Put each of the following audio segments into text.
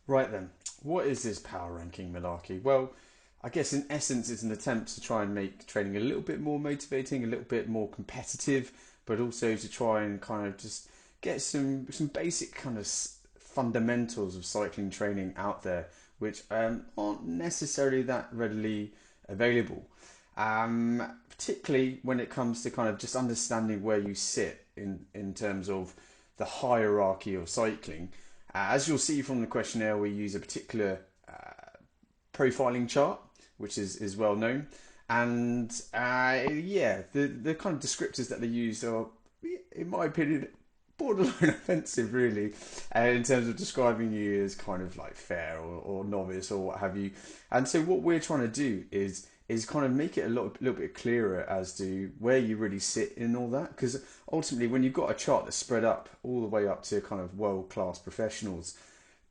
Right then, what is this power ranking malarkey? Well, I guess in essence it's an attempt to try and make training a little bit more motivating, a little bit more competitive, but also to try and kind of just get some basic kind of fundamentals of cycling training out there, which aren't necessarily that readily available. Particularly when it comes to kind of just understanding where you sit in terms of the hierarchy of cycling. As you'll see from the questionnaire, we use a particular profiling chart, which is well known. And yeah, the kind of descriptors that they use are, in my opinion, borderline offensive, really, in terms of describing you as kind of like fair or novice or what have you. And so what we're trying to do is kind of make it a little bit clearer as to where you really sit in all that. Because ultimately, when you've got a chart that's spread up all the way up to kind of world class professionals,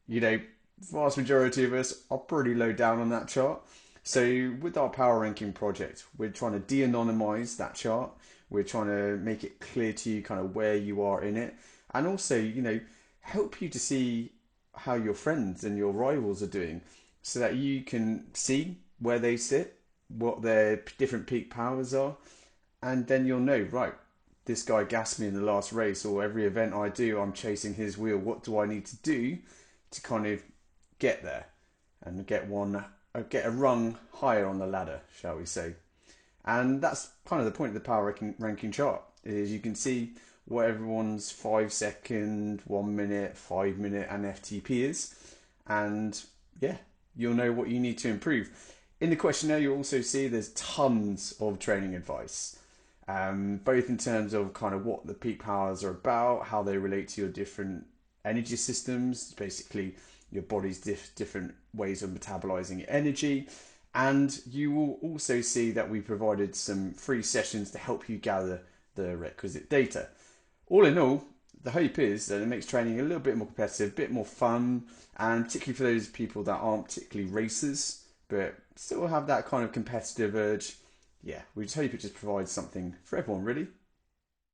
you know, vast majority of us are pretty low down on that chart. So with our power ranking project, we're trying to de-anonymize that chart. We're trying to make it clear to you kind of where you are in it, and also, help you to see how your friends and your rivals are doing, so that you can see where they sit, what their different peak powers are, and then you'll know, right, this guy gassed me in the last race, or every event I do, I'm chasing his wheel. What do I need to do to kind of get there and get a rung higher on the ladder, shall we say? And that's kind of the point of the power ranking chart. Is you can see what everyone's 5 second, 1 minute, 5 minute, and FTP is, and yeah, you'll know what you need to improve. In the questionnaire, you'll also see there's tons of training advice, both in terms of kind of what the peak powers are about, how they relate to your different energy systems, basically your body's different ways of metabolizing energy. And you will also see that we provided some free sessions to help you gather the requisite data. All in all, the hope is that it makes training a little bit more competitive, a bit more fun, and particularly for those people that aren't particularly racers, but still have that kind of competitive urge. Yeah, we just hope it just provides something for everyone, really.